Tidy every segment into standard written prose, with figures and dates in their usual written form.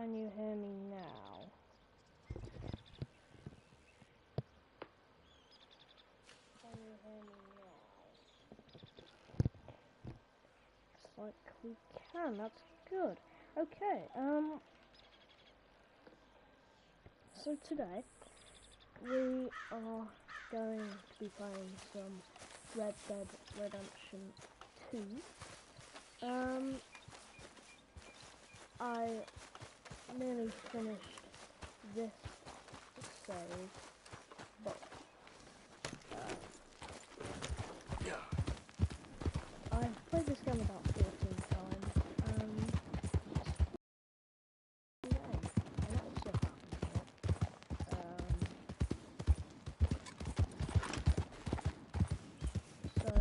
Can you hear me now? Can you hear me now? Looks like we can, that's good. Okay, so today we are going to be playing some Red Dead Redemption 2. I nearly finished this save, but I've played this game about 14 times, and that was so so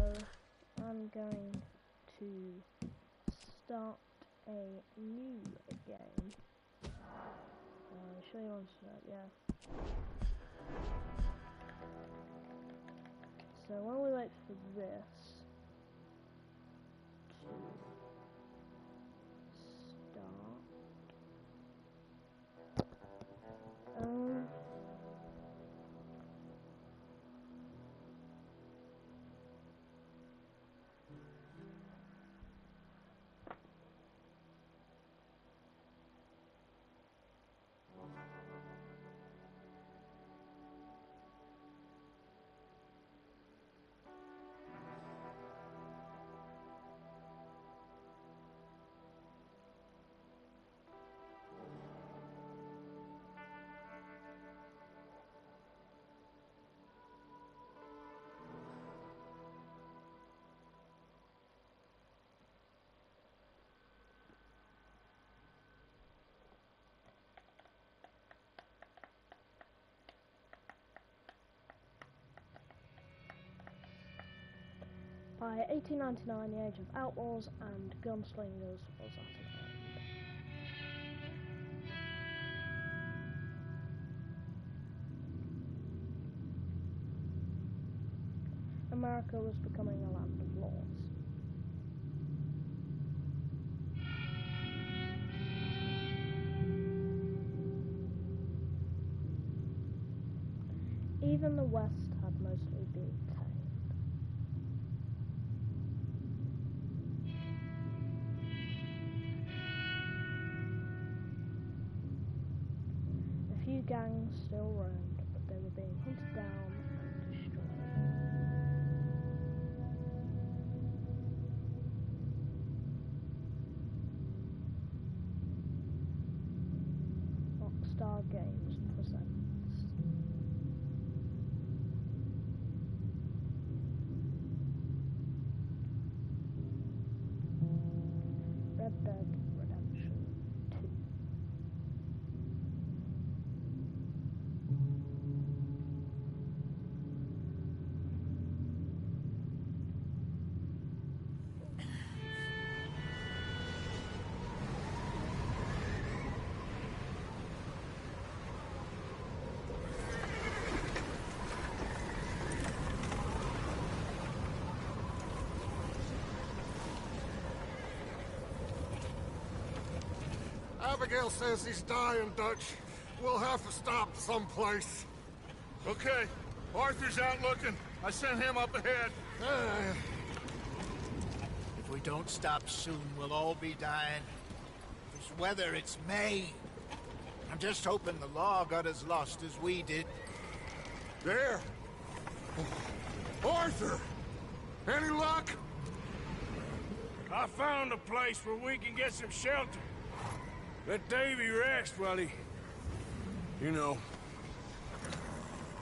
I'm going to start a new game. Show you on start, yeah. So while we wait for this to start, by 1899, the age of outlaws and gunslingers was at an end. America was becoming a land of laws. Even the West had mostly been tamed. A few gangs still roamed, but they were being hunted down and destroyed. Rockstar Games presents Red Dead Redemption 2. Abigail says he's dying, Dutch. We'll have to stop someplace. Okay. Arthur's out looking. I sent him up ahead. If we don't stop soon, we'll all be dying. This weather, it's May. I'm just hoping the law got as lost as we did. There! Arthur! Any luck? I found a place where we can get some shelter. Let Davy rest while he... You know.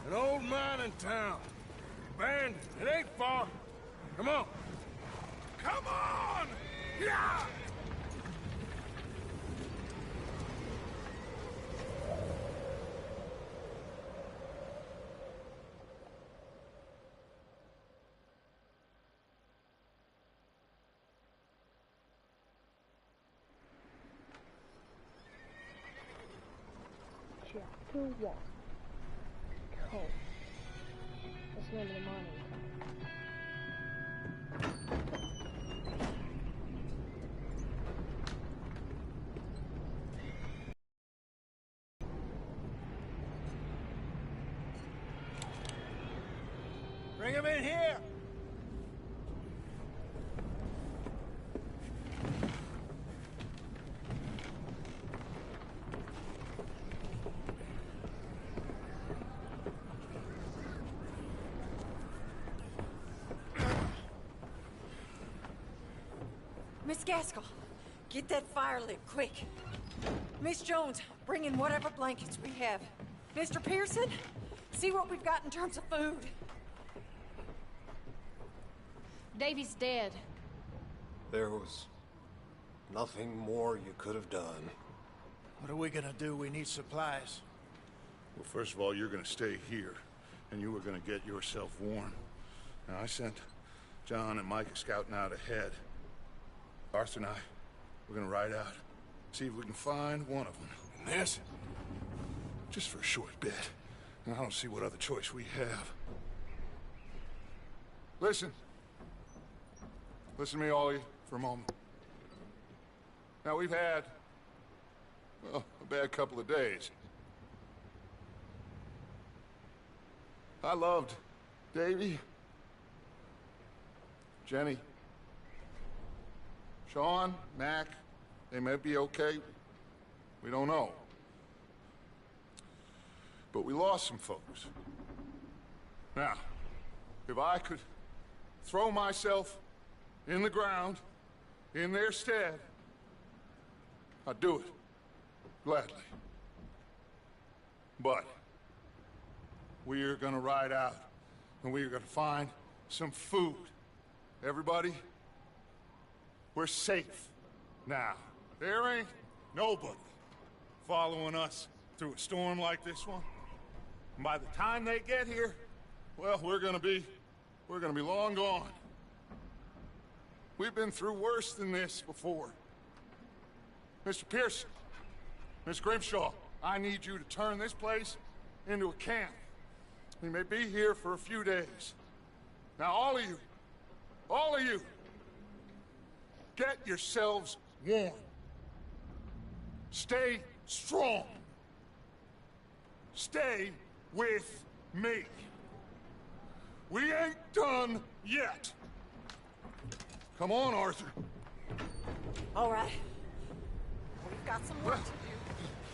An old mining town. Abandoned. It ain't far. Come on. Come on! Yeah! Chapter 1. Coal. That's the name of the mining Bring him in here! Miss Gaskell, get that fire lit, quick. Miss Jones, bring in whatever blankets we have. Mr. Pearson, see what we've got in terms of food. Davy's dead. There was nothing more you could have done. What are we gonna do? We need supplies. Well, first of all, you're gonna stay here, and you were gonna get yourself warm. Now, I sent John and Micah scouting out ahead. Arthur and I, we're gonna ride out, see if we can find one of them. And this? Just for a short bit. And I don't see what other choice we have. Listen. Listen to me, all of you, for a moment. Now, we've had, well, a bad couple of days. I loved Davy, Jenny, Sean, Mac. They may be okay. We don't know. But we lost some folks. Now, if I could throw myself in the ground, in their stead, I'd do it. Gladly. But we're gonna ride out, and we're gonna find some food. Everybody, we're safe now. There ain't nobody following us through a storm like this one. And by the time they get here, well, we're gonna be long gone. We've been through worse than this before. Mr. Pearson, Miss Grimshaw, I need you to turn this place into a camp. We may be here for a few days. Now, all of you, get yourselves warm. Stay strong. Stay with me. We ain't done yet. Come on, Arthur. All right. We've got some work to do.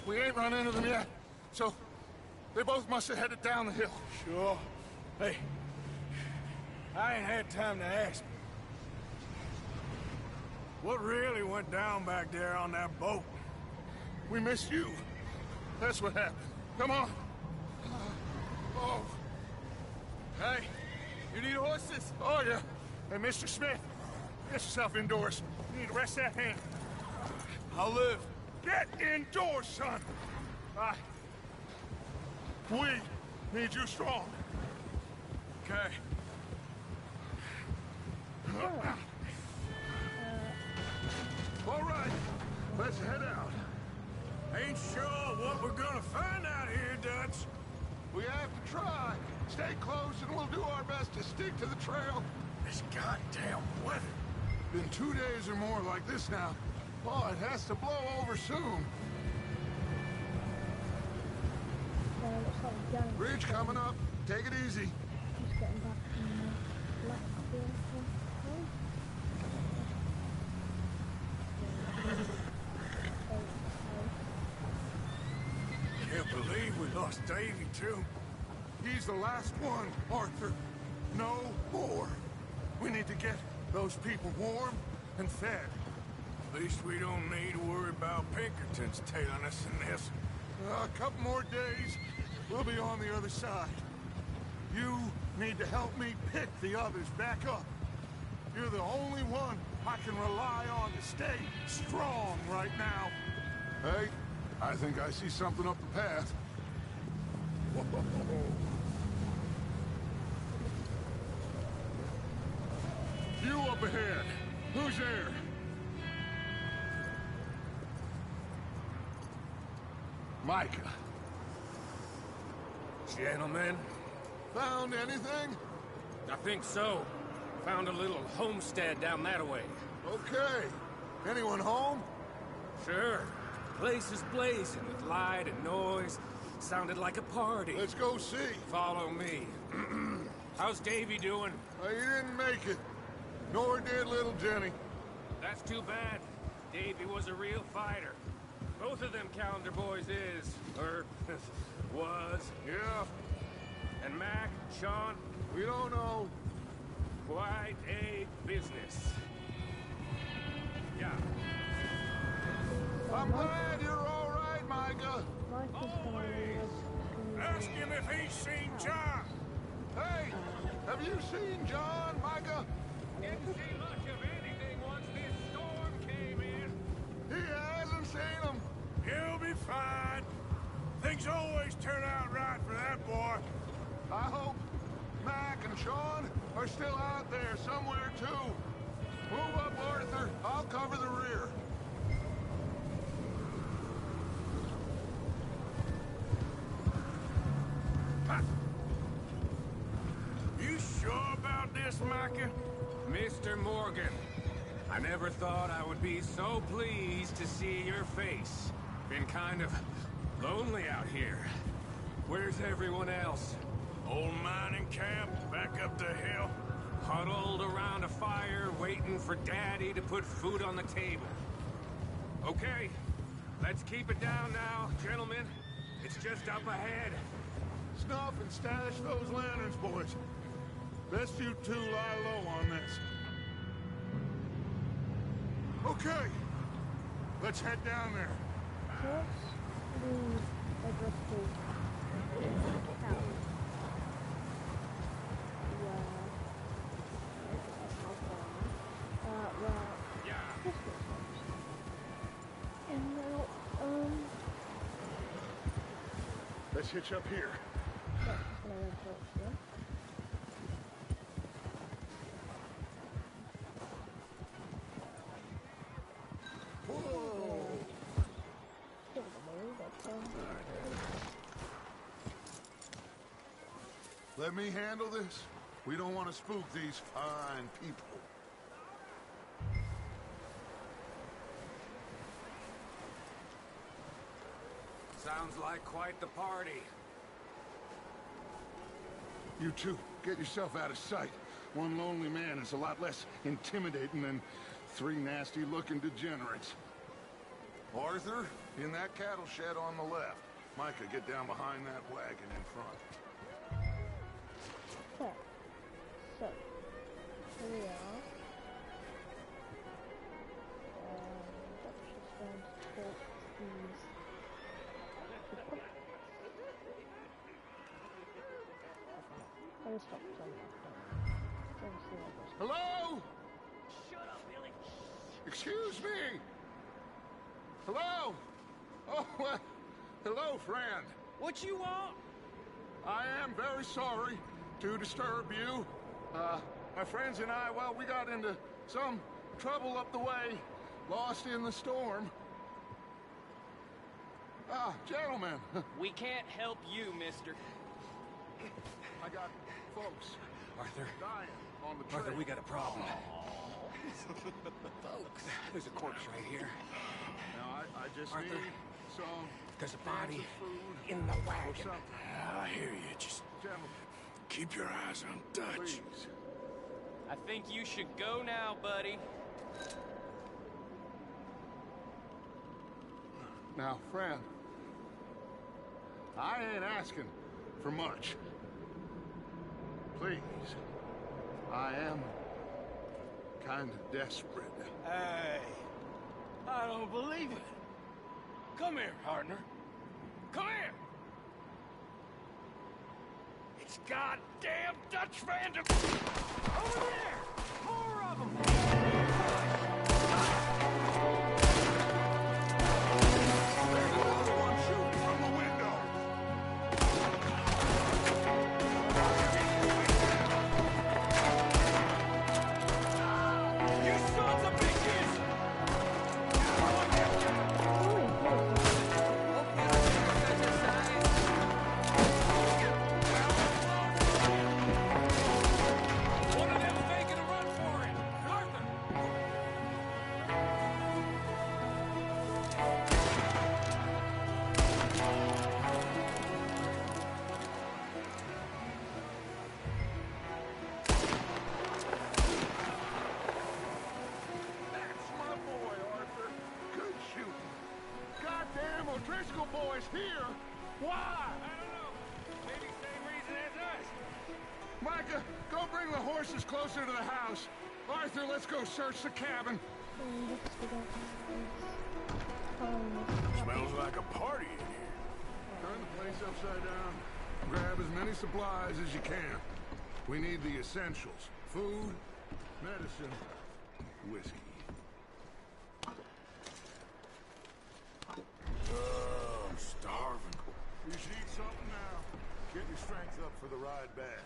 We ain't run into them yet, so they both must have headed down the hill. Sure. Hey, I ain't had time to ask. What really went down back there on that boat? We missed you. That's what happened. Come on. Oh. Hey, you need horses? Oh, yeah. Hey, Mr. Smith, get yourself indoors. You need to rest that hand. I'll live. Get indoors, son. We need you strong. Okay. All right, let's head out. Ain't sure what we're gonna find out here, Dutch. We have to try. Stay close and we'll do our best to stick to the trail. This goddamn weather. Been 2 days or more like this now. Oh, it has to blow over soon. Looks like we're going. Bridge coming up. Take it easy. Just getting back from the left field. Can't believe we lost Davy, too. He's the last one, Arthur. No more. We need to get those people warm and fed. At least we don't need to worry about Pinkertons tailing us in this. A couple more days, we'll be on the other side. You need to help me pick the others back up. You're the only one I can rely on to stay strong right now. Hey, I think I see something up the path. Whoa. You up ahead. Who's there? Micah. Gentlemen, Found anything? I think so. Found a little homestead down that way. Okay. Anyone home? Sure. Place is blazing with light and noise. Sounded like a party. Let's go see. Follow me. How's Davy doing? He didn't make it. Nor did little Jenny. That's too bad. Davy was a real fighter. Both of them Calendar boys is, or was. Yeah, And Mac, Sean, we don't know. quite a business. Yeah. I'm glad you're all right, Micah. Micah's gonna lead us Ask him if he's seen John. Hey, have you seen John, Micah? Didn't see much of anything once this storm came in. He hasn't seen him. He'll be fine. Things always turn out right for that boy. I hope Mac and Sean are still out there somewhere, too. Move up, Arthur. I'll cover the rear. You sure about this, Micah? Mr. Morgan, I never thought I would be so pleased to see your face. Been kind of lonely out here. Where's everyone else? Old mining camp back up the hill. Huddled around a fire, waiting for Daddy to put food on the table. Okay, let's keep it down now, gentlemen. It's just up ahead. Snuff and stash those lanterns, boys. Best you two lie low on this. Okay, let's head down there. just leave a drifted town. And now, Let's hitch up here. yeah, just gonna go for it, yeah. Let me handle this. We don't want to spook these fine people. Sounds like quite the party. You two, get yourself out of sight. One lonely man is a lot less intimidating than three nasty-looking degenerates. Arthur, in that cattle shed on the left. Micah, get down behind that wagon in front. Okay. So, here we are. That's just going to take these. I'll stop Hello? Shut up, Billy. Excuse me. Hello? Oh, well, hello, friend. What you want? I am very sorry to disturb you. My friends and I, well, we got into some trouble up the way, lost in the storm. Gentlemen. We can't help you, mister. I got folks Arthur, dying on the trail. Arthur, we got a problem. Folks, there's a corpse right here. Now, I just Arthur, need some... There's a body food in the or wagon. something. I hear you. Just Gentlemen, keep your eyes on Dutch. please. I think you should go now, buddy. Now, friend, I ain't asking for much. Please, I am kind of desperate. Hey, I don't believe it. Come here, partner. Come here. It's goddamn Dutch Vanderbilt. Over there. More of them. There's another one shooting from the window. You sons of bitches! One of them making a boys here? Why? I don't know. Maybe same reason as us. Micah, go bring the horses closer to the house. Arthur, let's go search the cabin. Smells like a party in here. Turn the place upside down. Grab as many supplies as you can. We need the essentials. Food, medicine, whiskey. I'm starving. You should eat something now. Get your strength up for the ride back.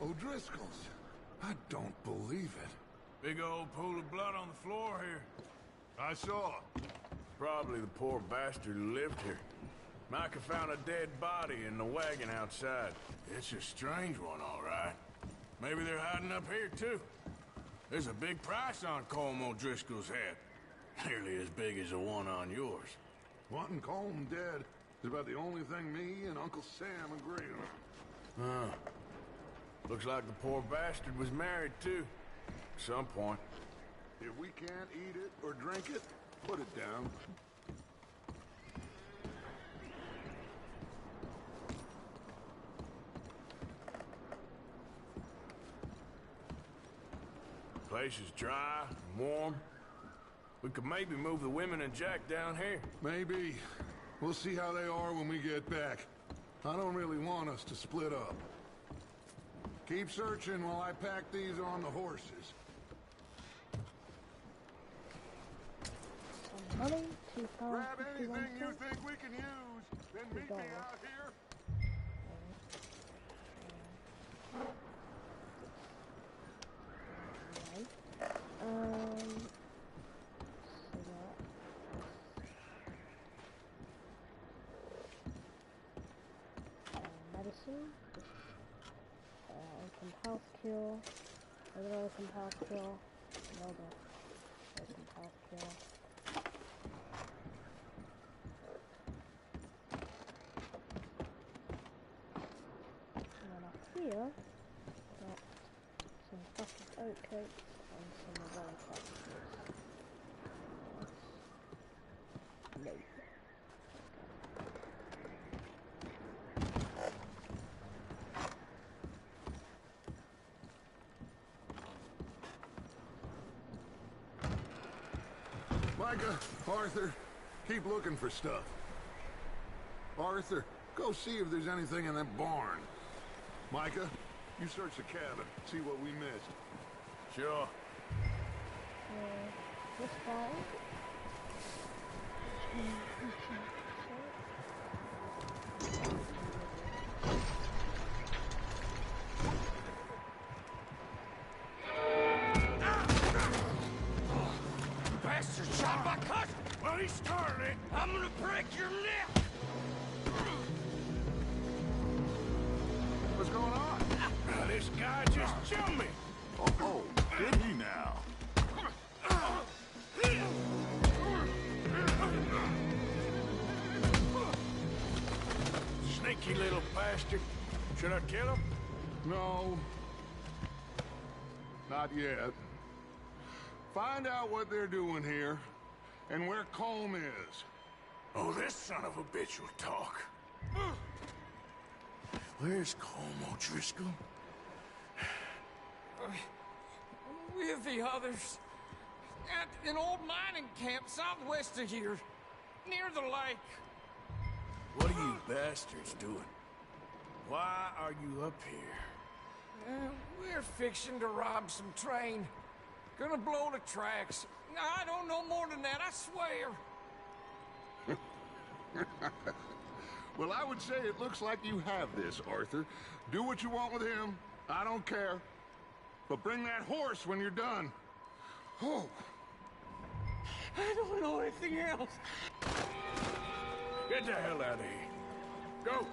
O'Driscoll's. I don't believe it. Big old pool of blood on the floor here. I saw. Probably the poor bastard who lived here. Micah found a dead body in the wagon outside. It's a strange one, all right. Maybe they're hiding up here, too. There's a big price on Colm O'Driscoll's head. Nearly as big as the one on yours. Wanting Colm dead is about the only thing me and Uncle Sam agree on. Huh. Looks like the poor bastard was married, too. At some point. If we can't eat it or drink it, put it down. Place is dry, and warm. We could maybe move the women and Jack down here. Maybe. We'll see how they are when we get back. I don't really want us to split up. Keep searching while I pack these on the horses. Money, Grab anything you think we can use, then meet me out here. Medicine, open health cure, another open health cure, another open health cure. And then up here, got some plastic oat cakes and some Revell capsules. No. Micah, Arthur, keep looking for stuff. Arthur, go see if there's anything in that barn. Micah, you search the cabin, see what we missed. Sure. This barn. Bastard shot my cousin! Well, he started it. I'm gonna break your neck! What's going on? This guy just jumped me! Oh, did he now? Sneaky little bastard. Should I kill him? No. Not yet. Find out what they're doing here, and where Colm is. Oh, this son of a bitch will talk. Where's Colm O'Driscoll? With the others. At an old mining camp southwest of here. Near the lake. What are you bastards doing? Why are you up here? We're fixing to rob some train. Gonna blow the tracks. I don't know more than that, I swear. Well, I would say it looks like you have this, Arthur. Do what you want with him. I don't care. But bring that horse when you're done. Oh. I don't know anything else. Get the hell out of here. Go!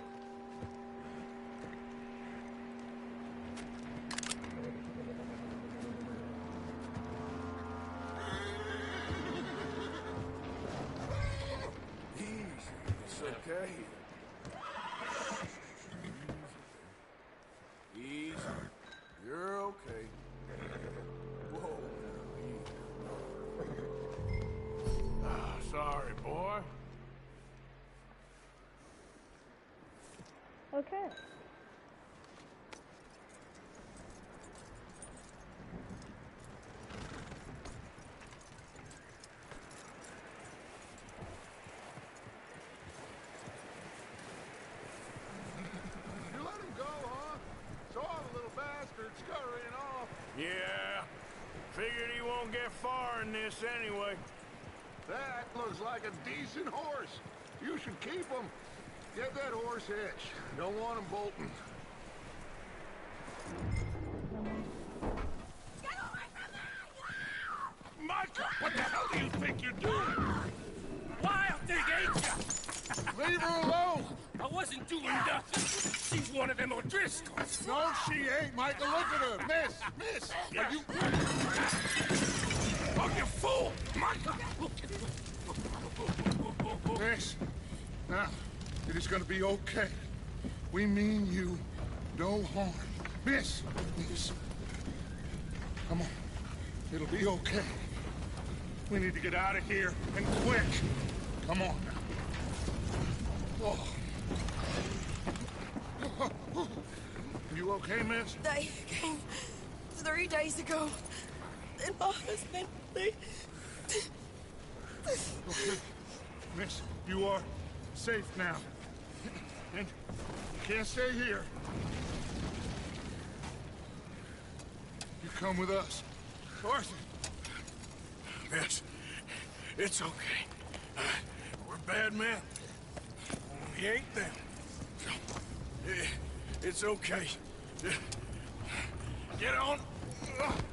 Okay. You let him go, huh? Saw the little bastard scurrying off. Yeah. Figured he won't get far in this anyway. That looks like a decent horse. You should keep him. Get that horse hitched. Don't want him bolting. Micah, what the hell do you think you're doing? Wild thing, ain't ya? Leave her alone. I wasn't doing nothing. She's one of them O'Driscolls. No, she ain't, Micah. Look at her. Miss, are you... Oh, you fool! Micah! Miss, now, it is gonna be okay. We mean you no harm. Miss. Come on. It'll be okay. We need to get out of here, and quick. Come on now. Oh. You okay, miss? They came 3 days ago. And my husband, they... Okay. Miss, you are safe now. And you can't stay here. You come with us. Arthur. Miss, it's okay. We're bad men. We ain't them. It's okay. Get on.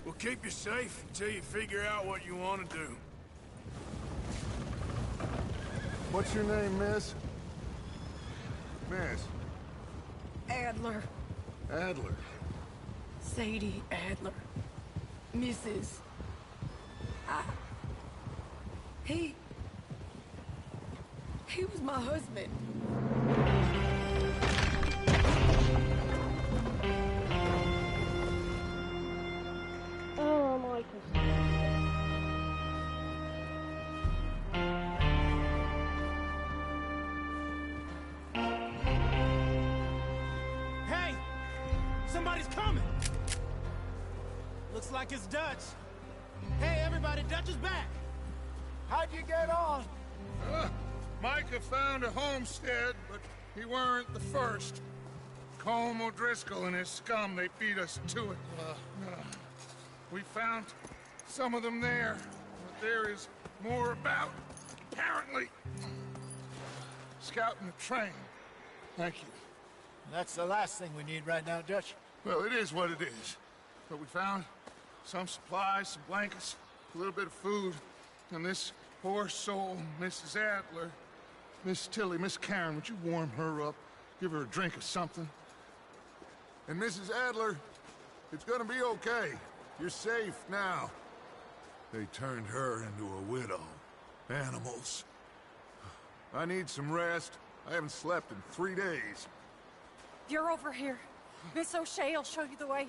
We'll keep you safe until you figure out what you want to do. What's your name, miss? Miss? Adler. Adler. Sadie Adler. Mrs. He was my husband. Oh, Michael. Hey! Somebody's coming! Looks like it's Dutch. Hey, everybody, Dutch is back! How'd you get on? Micah found a homestead, but he weren't the first. Colm O'Driscoll and his scum, they beat us to it. We found some of them there, but there is more about, apparently. Scouting the train. Thank you. That's the last thing we need right now, Dutch. Well, it is what it is. But we found some supplies, some blankets, a little bit of food, and this poor soul, Mrs. Adler, Miss Tilly, Miss Karen, would you warm her up? Give her a drink or something? And Mrs. Adler, it's gonna be okay. You're safe now. They turned her into a widow. Animals. I need some rest. I haven't slept in 3 days. You're over here. Miss O'Shea will show you the way.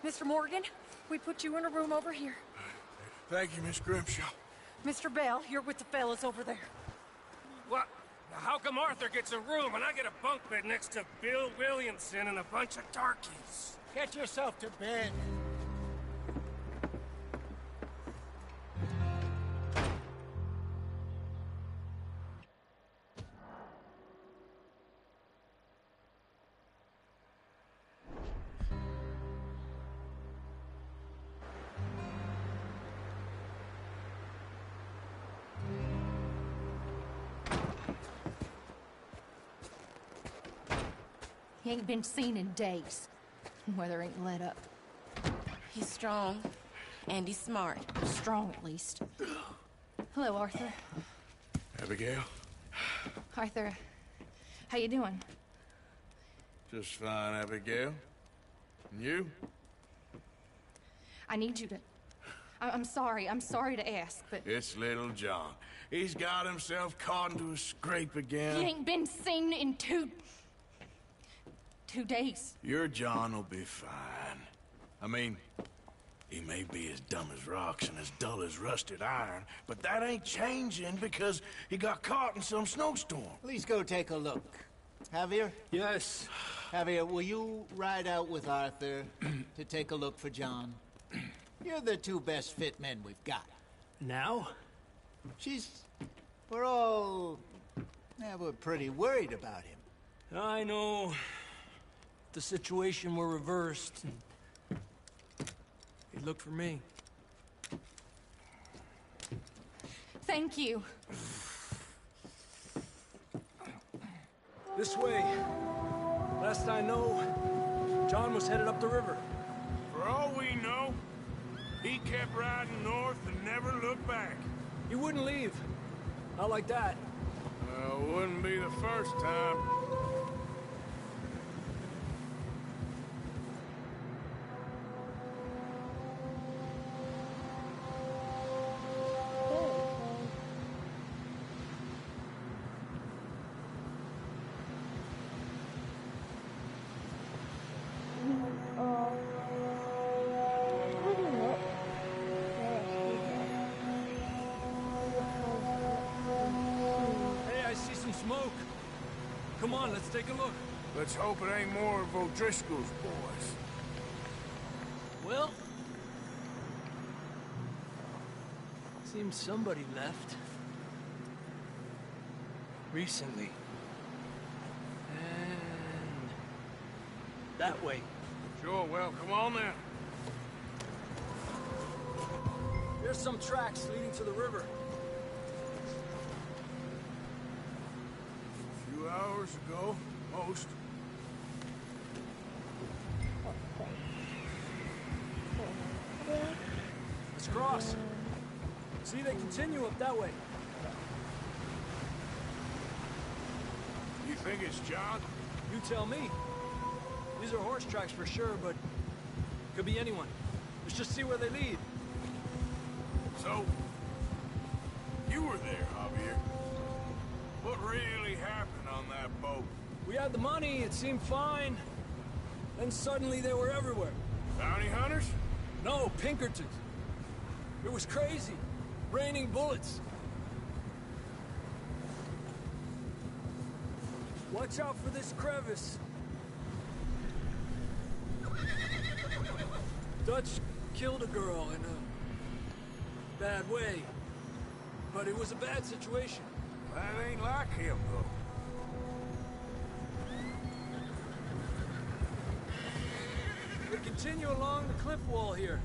Mr. Morgan, we put you in a room over here. Thank you, Miss Grimshaw. Mr. Bell, you're with the fellas over there. What? How come Arthur gets a room and I get a bunk bed next to Bill Williamson and a bunch of darkies? Get yourself to bed. He ain't been seen in days. Weather ain't let up. He's strong, and he's smart. Strong, at least. Hello, Arthur. Abigail? Arthur, how you doing? Just fine, Abigail. And you? I need you to... I'm sorry to ask, but... It's little John. He's got himself caught into a scrape again. He ain't been seen in 2 days. Your John will be fine. I mean, he may be as dumb as rocks and as dull as rusted iron, but that ain't changing because he got caught in some snowstorm. Please go take a look. Javier? Yes. Javier, will you ride out with Arthur to take a look for John? You're the two best fit men we've got. Now? We're all... Yeah, we're pretty worried about him. I know. If the situation were reversed, he'd look for me. Thank you. This way. Last I know, John was headed up the river. For all we know, he kept riding north and never looked back. He wouldn't leave. Not like that. Wouldn't be the first time. Smoke. Come on, let's take a look. Let's hope it ain't more of O'Driscoll's boys. Well... seems somebody left. Recently. And... that way. Sure, well, come on then. There's some tracks leading to the river. Hours ago, most. Let's cross. See, they continue up that way. You think it's John? You tell me. These are horse tracks for sure, but could be anyone. Let's just see where they lead. So, you were there, Javier. What really happened on that boat? We had the money, it seemed fine. Then suddenly they were everywhere. Bounty hunters? No, Pinkertons. It was crazy. Raining bullets. Watch out for this crevice. Dutch killed a girl in a bad way. But it was a bad situation. That ain't like him, though. We continue along the cliff wall here.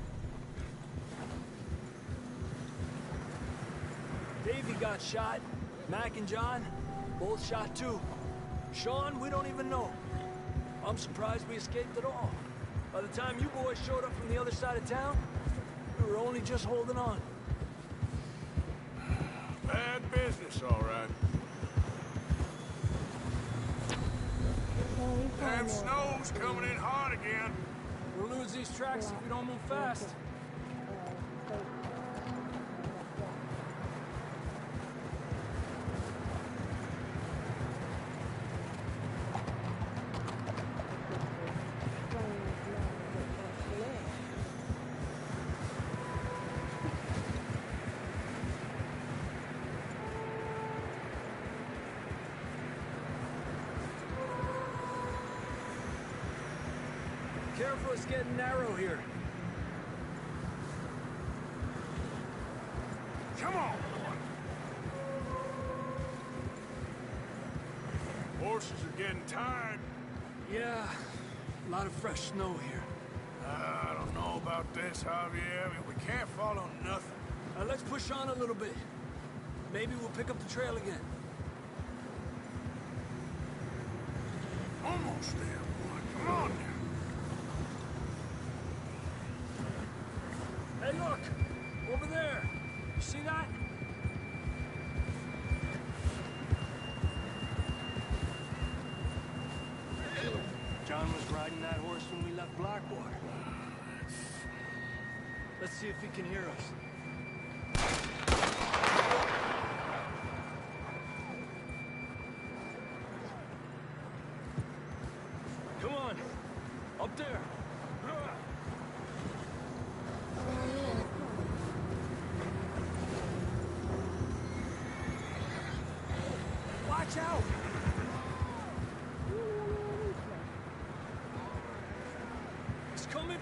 Davey got shot. Mac and John, both shot too. Sean, we don't even know. I'm surprised we escaped at all. By the time you boys showed up from the other side of town, we were only just holding on. Bad business, all right. Damn snow's coming in hard again. We'll lose these tracks if we don't move fast. Careful, it's getting narrow here. Come on! Horses are getting tired. Yeah, a lot of fresh snow here. I don't know about this, Javier. I mean, we can't follow nothing. Let's push on a little bit. Maybe we'll pick up the trail again. Almost there, boy. Come on now. Hey, look! Over there! You see that? John was riding that horse when we left Blackwater. Let's see if he can hear us. Come on! Up there! Watch out!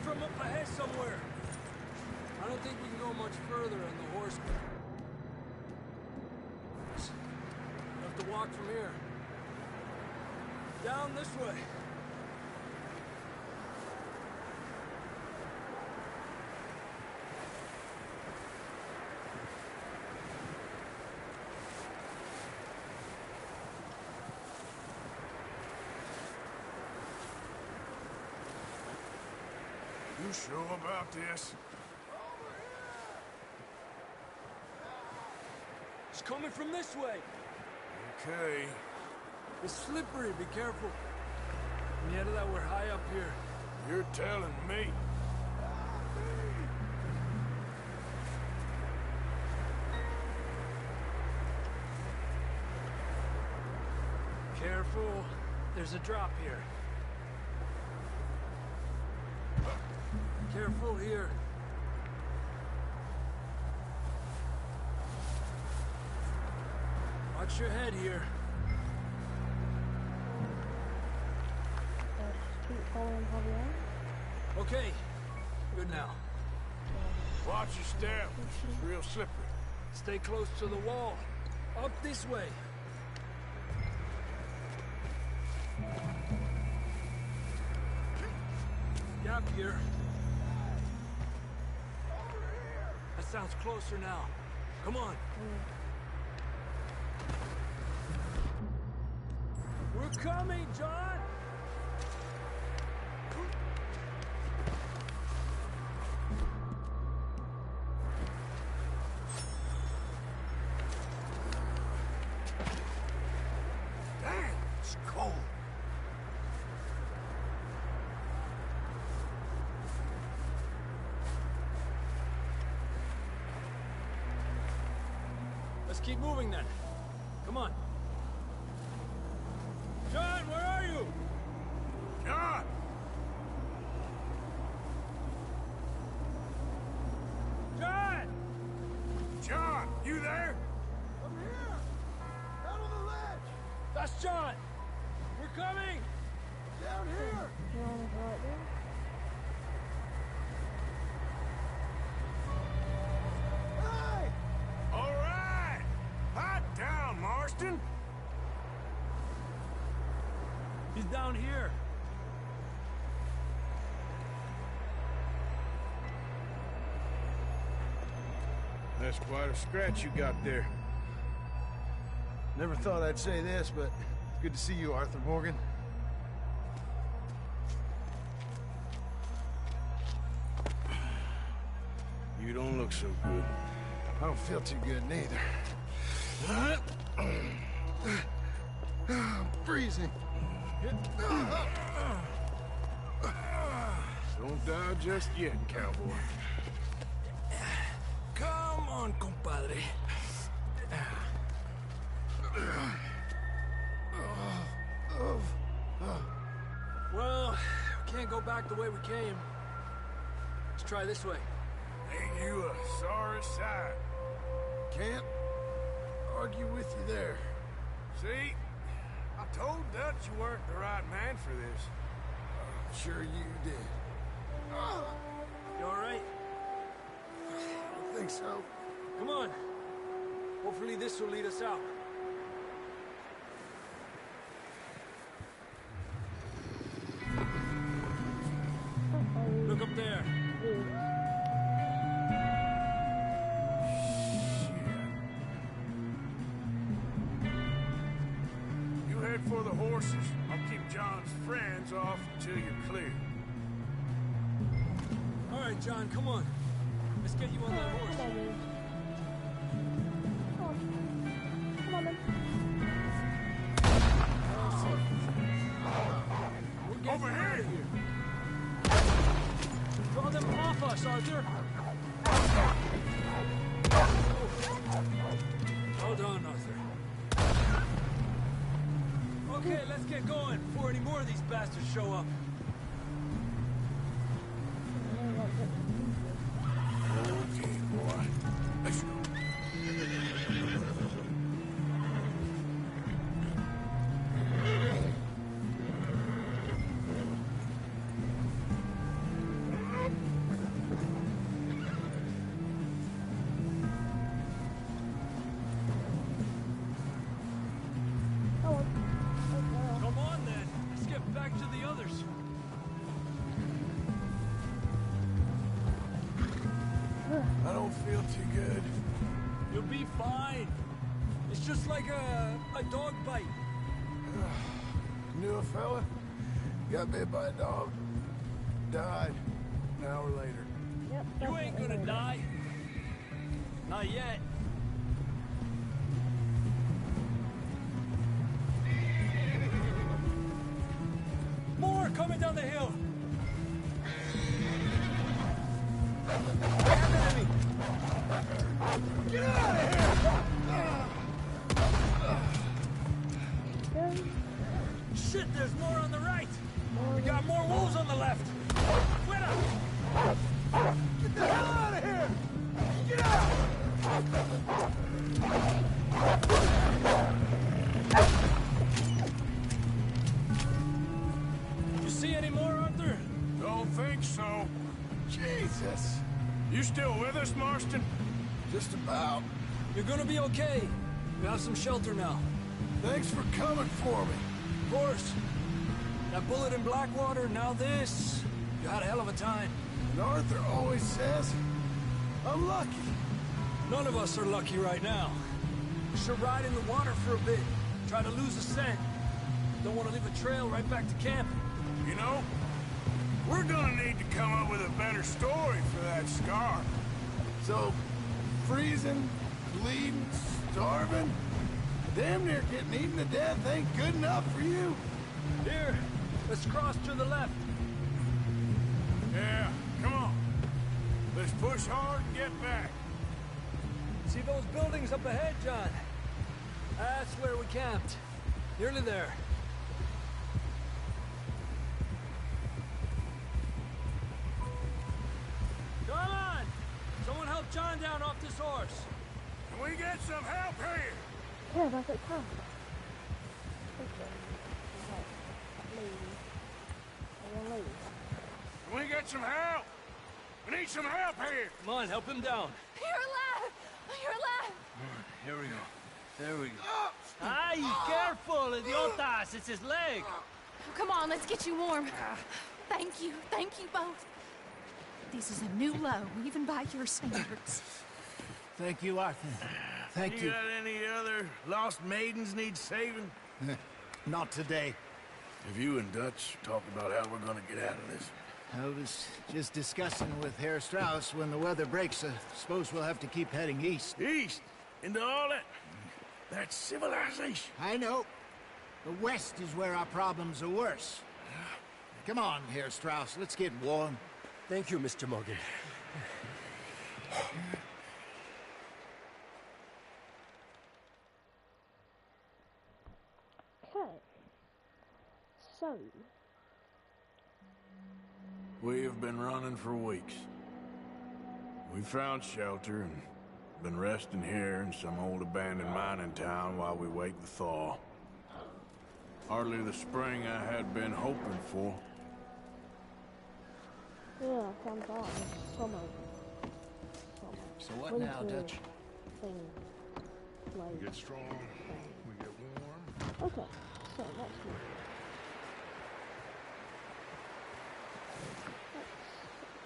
from up ahead somewhere. I don't think we can go much further on the horse. We'll have to walk from here. Down this way. You sure about this? It's coming from this way. Okay. It's slippery, be careful. Yeah, that we're high up here. You're telling me. Careful. There's a drop here. Careful here. Watch your head here. Just keep following Javier. Okay. Good now. Watch your step. It's real slippery. Stay close to the wall. Up this way. Gap here. That sounds closer now. Come on. We're coming, John! Dang, it's cold. Let's keep moving then. Come on. John, where are you? John! John! John, you there? I'm here! Out on the ledge! That's John! We're coming! Down here! John's right there. Hey! All right! Hot down, Marston! He's down here. That's quite a scratch you got there. Never thought I'd say this, but it's good to see you, Arthur Morgan. You don't look so good. I don't feel too good neither. I'm freezing. Don't die just yet, cowboy. Come on, compadre. Well, we can't go back the way we came. Let's try this way. Ain't you a sorry sight? Can't argue with you there. See? I told Dutch you weren't the right man for this. Sure you did. You all right? I don't think so. Come on. Hopefully this will lead us out. Look up there. You head for the horses. I'll keep John's friends off until you're clear. All right, John, come on. Let's get you on that horse. Come on then. We're getting Over out here. of here. Draw them off us, Arthur. Hold on, Arthur. Okay, let's get going before any more of these bastards show up. Okay, boy. Let's go. don't feel too good. You'll be fine. It's just like a dog bite. Knew a fella? Got bit by a dog. Died an hour later. Yep, You ain't gonna die. Not yet. More coming down the hill. Get out of here! Shit, there's more on the right. We got more wolves on the left. Quit up! Get the hell out of here! Get out! You see any more, Arthur? Don't think so. Jesus! You still with us, Marston? Just about. You're gonna be okay. We have some shelter now. Thanks for coming for me. Of course. That bullet in Blackwater, now this. You had a hell of a time. And Arthur always says, I'm lucky. None of us are lucky right now. We should ride in the water for a bit. Try to lose the scent. Don't want to leave a trail right back to camp. You know, we're gonna need to come up with a better story for that scar. So, freezing, bleeding, starving, damn near getting eaten to death ain't good enough for you. Here, let's cross to the left. Yeah, come on. Let's push hard and get back. See those buildings up ahead, John? That's where we camped. Nearly there. Come on! Someone help John down off this horse. Can we get some help here? Yeah, that's it, come. Can we get some help? We need some help here. Come on, help him down. You're alive! You're alive! Here we go. There we go. Ay, careful, idiotas! It's his leg. Come on, let's get you warm. Thank you both. This is a new low, even by your standards. Thank you, Arthur. Thank you. Got any other lost maidens need saving? Not today. Have you and Dutch talked about how we're gonna get out of this? I was just discussing with Herr Strauss when the weather breaks. I suppose we'll have to keep heading east. East? Into all that... That's civilization. I know. The west is where our problems are worse. Come on, Herr Strauss. Let's get warm. Thank you, Mr. Morgan. Okay. So... We have been running for weeks. We found shelter and been resting here in some old abandoned mining town while we wait the thaw. Hardly the spring I had been hoping for. Yeah, sometimes. Summer. So what now, Dutch? Thing. Like... We get strong, we get warm. Okay, so next one.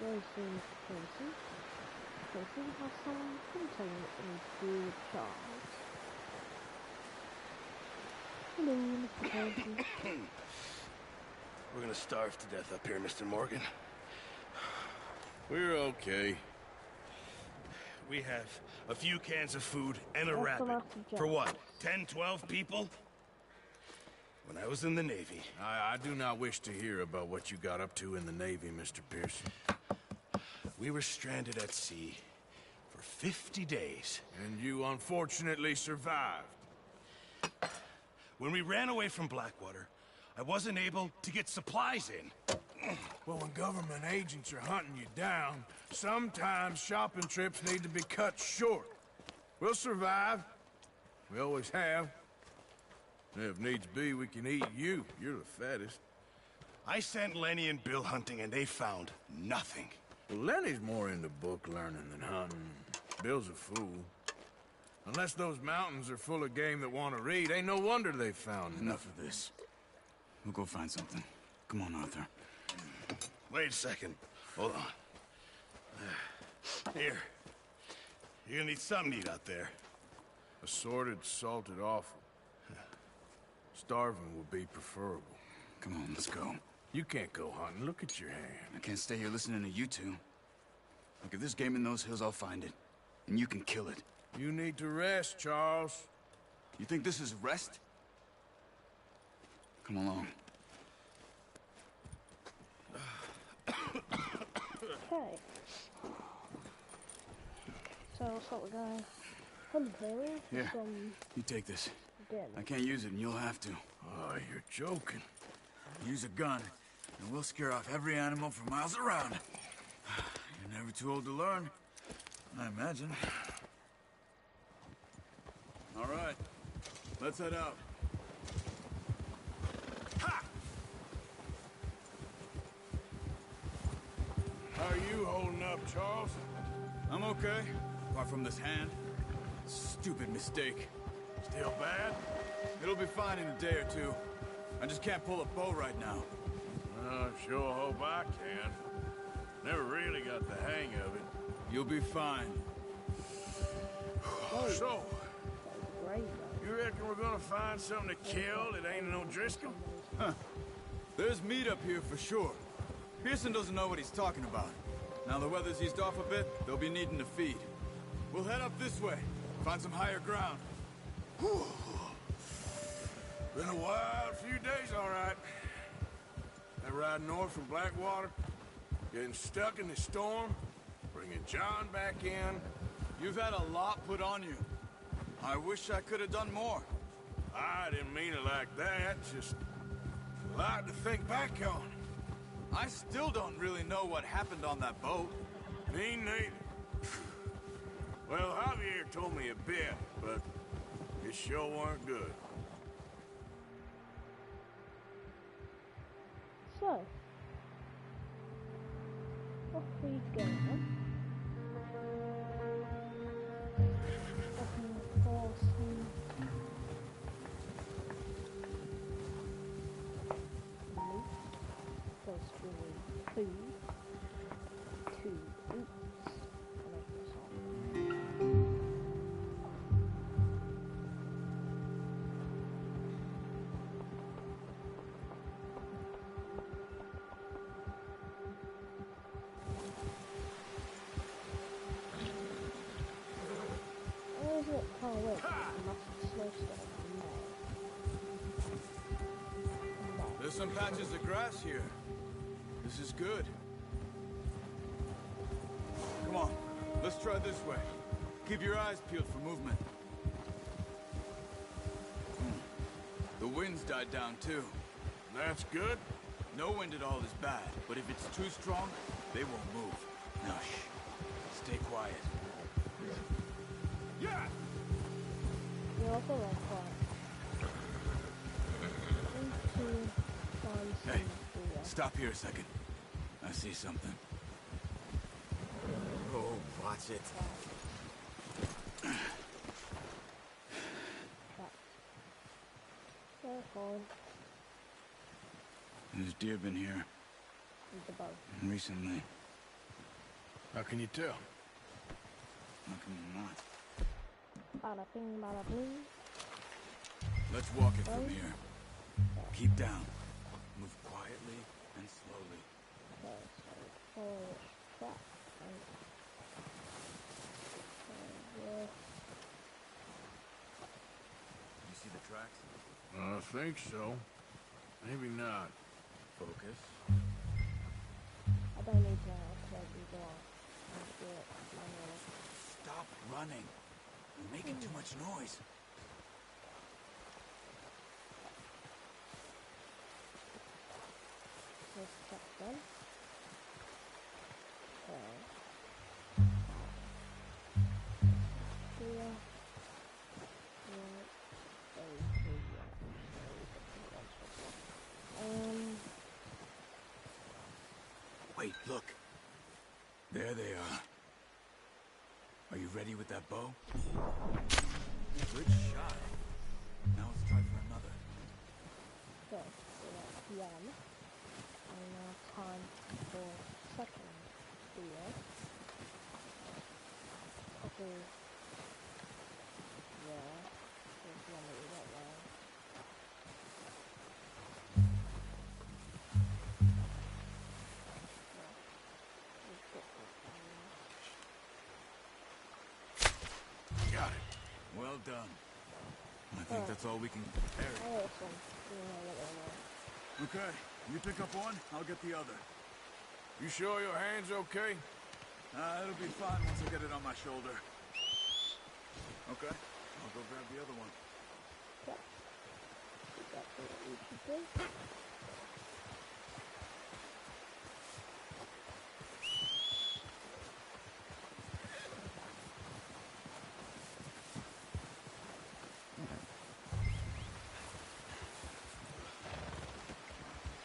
Let's go through places. Places has some contain in good charge. Hello, Mr. Percy. We're gonna starve to death up here, Mr. Morgan. We're okay. We have a few cans of food and a That's rabbit. enough to For judge. what, 10, 12 people? When I was in the Navy. I do not wish to hear about what you got up to in the Navy, Mr. Pearson. We were stranded at sea for 50 days. And you unfortunately survived. When we ran away from Blackwater, I wasn't able to get supplies in. Well, when government agents are hunting you down, sometimes shopping trips need to be cut short. We'll survive. We always have. And if needs be, we can eat you. You're the fattest. I sent Lenny and Bill hunting, and they found nothing. Well, Lenny's more into book learning than hunting. Bill's a fool. Unless those mountains are full of game that want to read, ain't no wonder they found Enough of this. We'll go find something. Come on, Arthur. Wait a second. Hold on. Here. You're gonna need something to eat out there. Assorted, salted offal. Starving would be preferable. Come on, let's go. You can't go hunting. Look at your hand. I can't stay here listening to you two. Look, if there's game in those hills, I'll find it. And you can kill it. You need to rest, Charles. You think this is rest? Come along. Okay. So looks like we're going hunting Here, from you take this. again. I can't use it, and you'll have to. Oh, you're joking. Use a gun, and we'll scare off every animal for miles around. You're never too old to learn, I imagine. All right, let's head out. How are you holding up, Charles? I'm okay, apart from this hand. Stupid mistake. Still bad? It'll be fine in a day or two. I just can't pull a bow right now. I sure hope I can. Never really got the hang of it. You'll be fine. So, you reckon we're gonna find something to kill that ain't no Driscoll? Huh. There's meat up here for sure. Pearson doesn't know what he's talking about. Now the weather's eased off a bit, they'll be needing to feed. We'll head up this way, find some higher ground. Whew. Been a wild few days, all right. That ride north from Blackwater, getting stuck in the storm, bringing John back in. You've had a lot put on you. I wish I could have done more. I didn't mean it like that, just a lot to think back on. I still don't really know what happened on that boat. Me neither. Well, Javier told me a bit, but it sure weren't good. So, off we go. Looking for some loot because we need food to eat to make us all. Where is it? Oh wait, massive snowstorm. No. There's some patches of grass here. This is good. Come on, let's try this way. Keep your eyes peeled for movement. The wind's died down too. That's good. No wind at all is bad, but if it's too strong, they won't move. Now shh. Stay quiet. Yeah! You're also right quiet. Need to find some Hey, beer. stop here a second. I see something. Oh, watch it. Careful There's deer been here with the bow. recently. How can you tell? How can you not? Bada bing, bada boom. Let's walk it from here. Keep down. Move quietly and slowly. Okay, so follow this track. And yeah. You see the tracks? I think so. Maybe not. Focus. I don't need to take these off. I'll do it manually. Stop running. You're making too much noise. This track's done. Okay. Here. Right. Over here. Wait, look. There they are. Are you ready with that bow? Good shot. Now let's try for another. Okay, so that's one. And now time for second deal. to... Yeah. There's one that we got there. Got it. Well done. I think that's all we can carry. Awesome. Okay, you pick up one, I'll get the other. You sure your hand's okay? It'll be fine once I get it on my shoulder. Okay, I'll go grab the other one.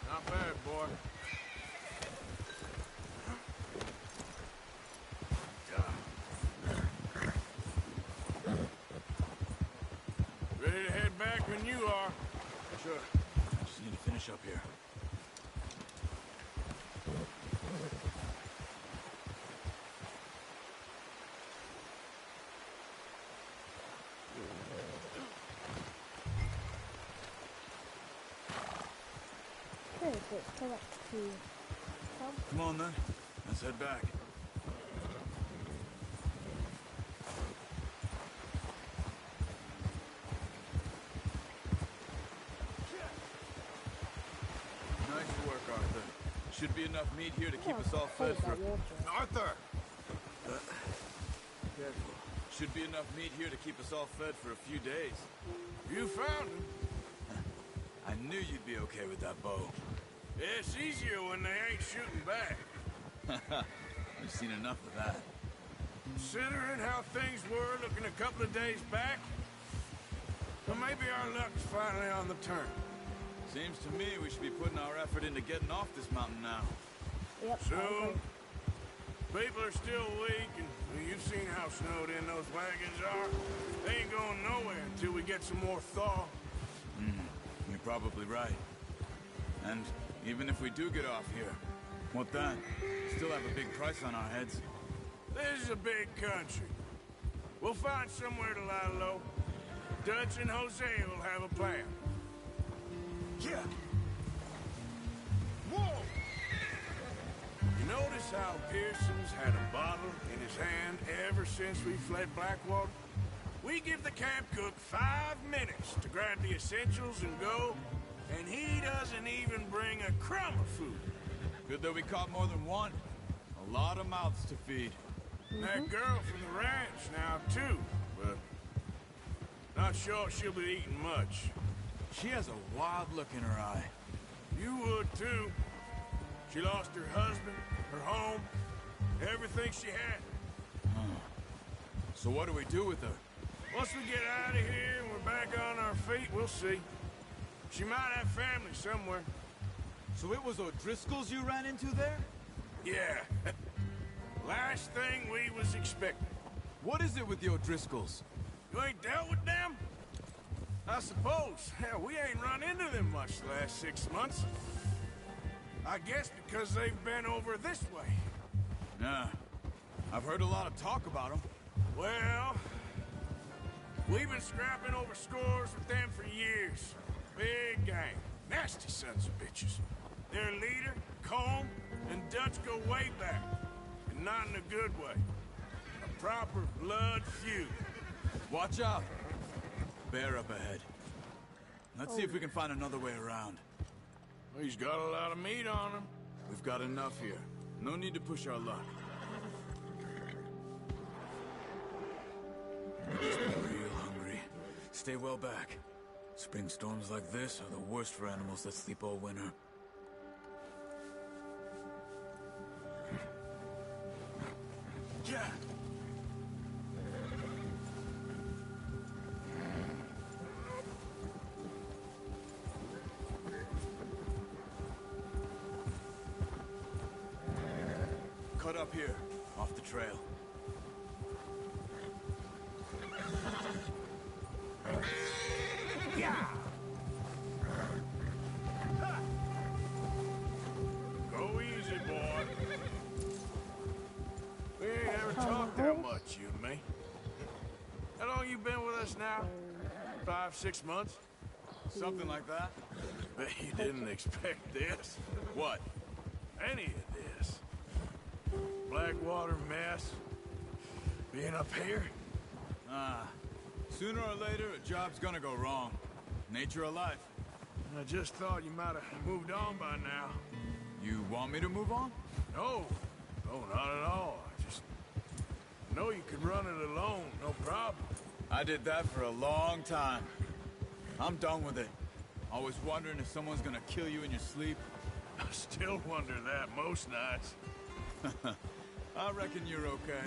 Not bad, boy. Ready to head back when you are. Sure. I just need to finish up here. Okay, so let's come up to camp. Come on then. Let's head back. Nice work, Arthur. Should be enough meat here to keep us all fed for... Arthur! Careful. Should be enough meat here to keep us all fed for a few days. You found him. I knew you'd be okay with that bow. Yeah, it's easier when they ain't shooting back. We've seen enough of that. Considering how things were looking a couple of days back, well, maybe our luck's finally on the turn. Seems to me we should be putting our effort into getting off this mountain now. Yep. Soon. People are still weak, and well, you've seen how snowed in those wagons are. They ain't going nowhere until we get some more thaw. You're probably right. And even if we do get off here, what then? Still have a big price on our heads. This is a big country. We'll find somewhere to lie low. Dutch and Jose will have a plan. Yeah. Whoa! You notice how Pearson's had a bottle in his hand ever since we fled Blackwater? We give the camp cook 5 minutes to grab the essentials and go, and he doesn't even bring a crumb of food. Good that we caught more than one. A lot of mouths to feed. That girl from the ranch now, too, but not sure she'll be eating much. She has a wild look in her eye. You would, too. She lost her husband, her home, everything she had. So what do we do with her? Once we get out of here and we're back on our feet, we'll see. She might have family somewhere. So it was O'Driscoll's you ran into there? Yeah. Last thing we was expecting. What is it with the O'Driscolls? You ain't dealt with them? I suppose. Hell, we ain't run into them much the last 6 months. I guess because they've been over this way. Yeah. I've heard a lot of talk about them. Well, we've been scrapping over scores with them for years. Big gang. Nasty sons of bitches. Their leader, Colm, and Dutch go way back. And not in a good way. A proper blood feud. Watch out. Bear up ahead. Let's see if we can find another way around. Well, he's got a lot of meat on him. We've got enough here. No need to push our luck. Just be real hungry. Stay well back. Spring storms like this are the worst for animals that sleep all winter. Yeah. Cut up here, off the trail. Yeah. Go easy, boy. We ain't ever talked that much, you and me. us now? 5, 6 months? Something like that. But you didn't expect this. What? Any of this. Blackwater mess. Being up here? Sooner or later, a job's gonna go wrong. Nature of life. I just thought you might have moved on by now. You want me to move on? No. No, not at all. I just know you could run it alone, no problem. I did that for a long time. I'm done with it. Always wondering if someone's gonna kill you in your sleep. I still wonder that most nights. I reckon you're okay.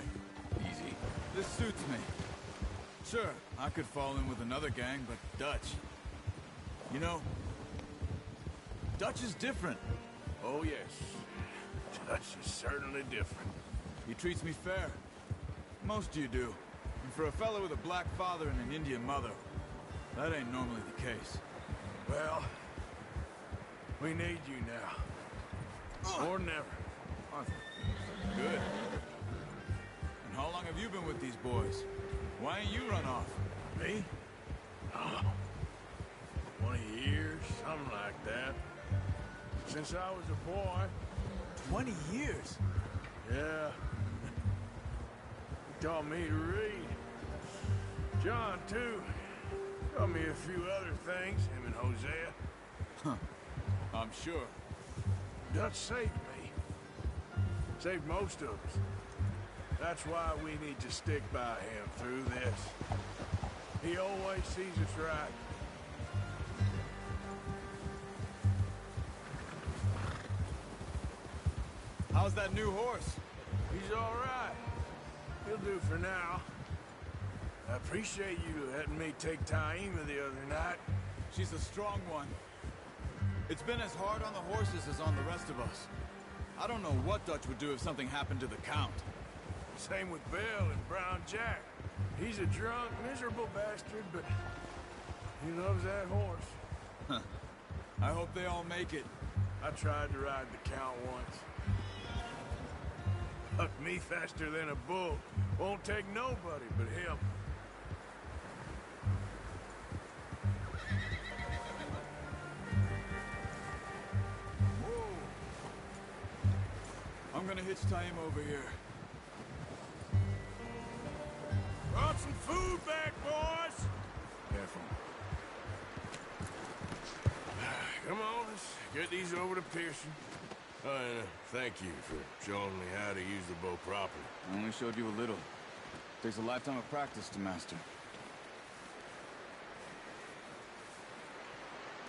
Easy. This suits me. Sure, I could fall in with another gang, but Dutch... You know, Dutch is different. Oh, yes. Dutch is certainly different. He treats me fair. Most of you do. And for a fellow with a black father and an Indian mother, that ain't normally the case. Well, we need you now. Or never. Good. And how long have you been with these boys? Why ain't you run off? Me? Oh, 20 years, something like that. Since I was a boy. 20 years? Yeah. He taught me to read. John, too. Taught me a few other things, him and Hosea. Huh. I'm sure. Dutch saved me. Saved most of us. That's why we need to stick by him through this. He always sees us right. How's that new horse? He's all right. He'll do for now. I appreciate you letting me take Taima the other night. She's a strong one. It's been as hard on the horses as on the rest of us. I don't know what Dutch would do if something happened to the Count. Same with Bill and Brown Jack. He's a drunk, miserable bastard, but he loves that horse. Huh. I hope they all make it. I tried to ride the Count once. Hucked me faster than a bull. Won't take nobody but him. I'm gonna hitch Taima over here. Brought some food back, boys! Careful. Come on, let's get these over to Pearson. And thank you for showing me how to use the bow properly. I only showed you a little. Takes a lifetime of practice to master.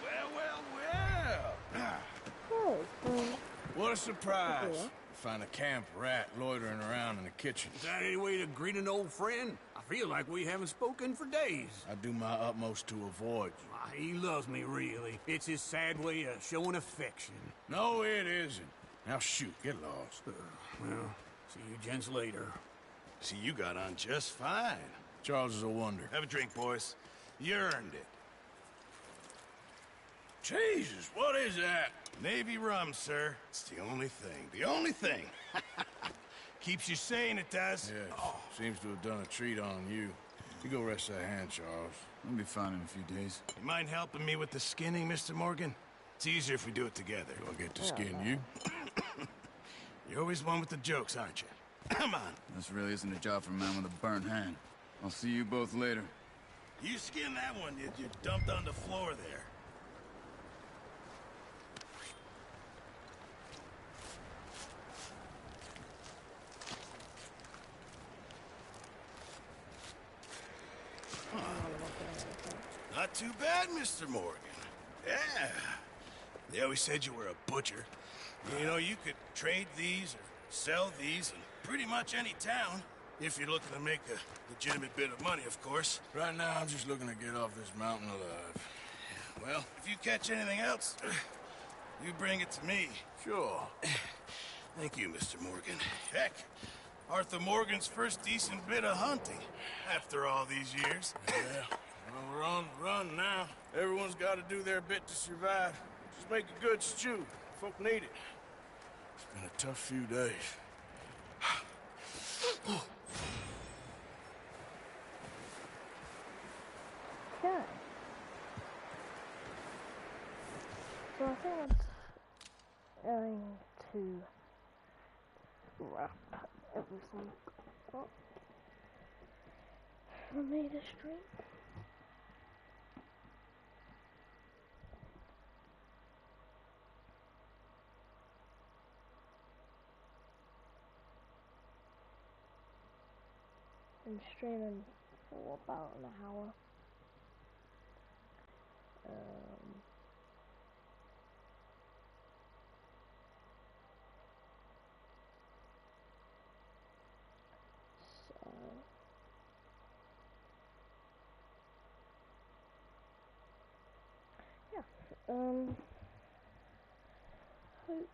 Well. What a surprise. Find a camp rat loitering around in the kitchen. Is that any way to greet an old friend? I feel like we haven't spoken for days. I do my utmost to avoid you. He loves me, really. It's his sad way of showing affection. No, it isn't. Now shoot, get lost. Well, see you gents later. See, you got on just fine. Charles is a wonder. Have a drink, boys. You earned it. Jesus, what is that? Navy rum, sir. It's the only thing. The only thing. Keeps you sane, it does. Yes, seems to have done a treat on you. You go rest that hand, Charles. We'll be fine in a few days. You mind helping me with the skinning, Mr. Morgan? It's easier if we do it together. Do I get to skin you? You're always one with the jokes, aren't you? Come on. This really isn't a job for a man with a burnt hand. I'll see you both later. You skinned that one you dumped on the floor there. Not too bad, Mr. Morgan. Yeah. They always said you were a butcher. You know, you could trade these or sell these in pretty much any town. If you're looking to make a legitimate bit of money, of course. Right now, I'm just looking to get off this mountain alive. Well, if you catch anything else, you bring it to me. Sure. Thank you, Mr. Morgan. Heck, Arthur Morgan's first decent bit of hunting after all these years. Yeah. Well, we're on the run now. Everyone's got to do their bit to survive. Just make a good stew. Folk need it. It's been a tough few days. to wrap everything up for me to stream. I'm streaming for about an hour. So yeah, hope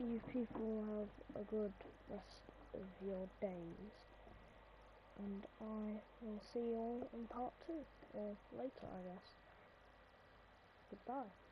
you people have a good rest of your days, and I will see you all in part 2, or later I guess. Goodbye.